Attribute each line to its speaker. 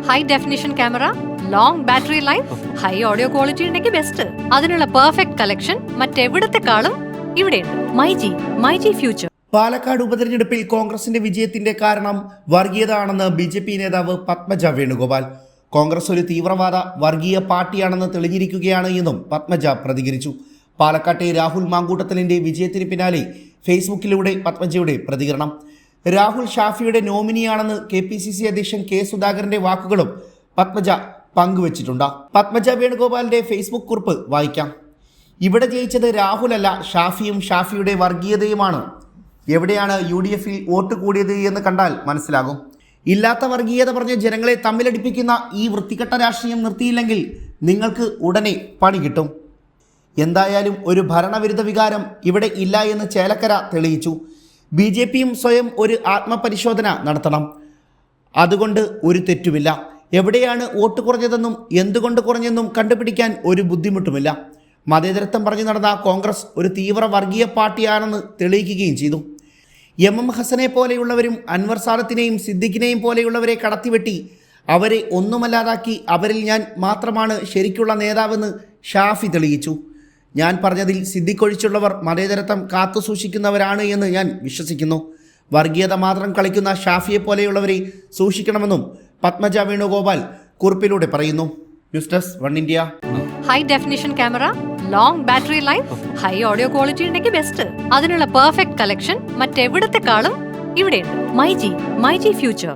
Speaker 1: High definition camera, long battery life, high audio quality ഉണ്ടെങ്കിൽ best. അതിനുള്ള perfect collection മറ്റെവിടത്തെക്കാളും ഇവിടെയുണ്ട്. MyG future.
Speaker 2: Palakkad ഉപതെരഞ്ഞെടുപ്പിൽ കോൺഗ്രസിന്റെ വിജയത്തിന്റെ കാരണം വർഗീയത ആണെന്ന് BJP നേതാവ് പത്മജ വേണുഗോപാൽ. കോൺഗ്രസ് ഒരു തീവ്രവാദ വർഗീയ പാർട്ടിയാണെന്ന് തെളിഞ്ഞിരിക്കുകയാണ് എന്നും പത്മജ പ്രതികരിച്ചു. പാലക്കാട്ടെ രാഹുൽ മാങ്കൂട്ടത്തിലിന്റെ വിജയത്തിന് പിന്നാലെ ഫേസ്ബുക്കിലൂടെ പത്മജയുടെ പ്രതികരണം. രാഹുൽ ഷാഫിയുടെ നോമിനിയാണെന്ന് KPCC അധ്യക്ഷൻ K സുധാകരന്റെ വാക്കുകളും പത്മജ പങ്കുവച്ചിട്ടുണ്ട്. പത്മജ വേണുഗോപാലിന്റെ ഫേസ്ബുക്ക് കുറിപ്പ് വായിക്കാം. ഇവിടെ ജയിച്ചത് രാഹുലല്ല, ഷാഫിയും ഷാഫിയുടെ വർഗീയതയുമാണ്. എവിടെയാണ് UDFൽ വോട്ട് കൂടിയത് എന്ന് കണ്ടാൽ മനസ്സിലാകും. ഇല്ലാത്ത വർഗീയത പറഞ്ഞ് ജനങ്ങളെ തമ്മിലടിപ്പിക്കുന്ന ഈ വൃത്തികെട്ട രാഷ്ട്രീയം നിർത്തിയില്ലെങ്കിൽ നിങ്ങൾക്ക് ഉടനെ പണി കിട്ടും. എന്തായാലും ഒരു ഭരണവിരുദ്ധ വികാരം ഇവിടെ ഇല്ല എന്ന് ചേലക്കര തെളിയിച്ചു. BJPയും സ്വയം ഒരു ആത്മപരിശോധന നടത്തണം. അതുകൊണ്ട് ഒരു തെറ്റുമില്ല. എവിടെയാണ് വോട്ട് കുറഞ്ഞതെന്നും എന്തുകൊണ്ട് കുറഞ്ഞെന്നും കണ്ടുപിടിക്കാൻ ഒരു ബുദ്ധിമുട്ടുമില്ല. മതേതരത്വം പറഞ്ഞു നടന്ന കോൺഗ്രസ് ഒരു തീവ്ര വർഗീയ പാർട്ടിയാണെന്ന് തെളിയിക്കുകയും ചെയ്തു. MM ഹസനെ പോലെയുള്ളവരും അൻവർ സാദത്തിനെയും സിദ്ദിഖിനെയും പോലെയുള്ളവരെ കടത്തിവെട്ടി അവരെ ഒന്നുമല്ലാതാക്കി അവരിൽ ഞാൻ മാത്രമാണ് ശരിക്കുള്ള നേതാവെന്ന് ഷാഫി തെളിയിച്ചു. ഞാൻ പറഞ്ഞതിൽ സിദ്ദിഖ് ഒഴിച്ചുള്ളവർ മതേതരത്വം കാത്തു സൂക്ഷിക്കുന്നവരാണ് എന്ന് ഞാൻ വിശ്വസിക്കുന്നു. വർഗീയത മാത്രം കളിക്കുന്ന ഷാഫിയെ പോലെയുള്ളവരെ സൂക്ഷിക്കണമെന്നും പത്മജ വേണുഗോപാൽ കുറിപ്പിലൂടെ പറയുന്നു. News desk one India.
Speaker 1: High definition camera, long battery life, high audio quality ഉണ്ടെങ്കിൽ ബെസ്റ്റ്. അതിനുള്ള പെർഫെക്റ്റ് കളക്ഷൻ മറ്റെവിടത്തെക്കാളും ഇവിടെയുണ്ട്. മൈജി ഫ്യൂച്ചർ.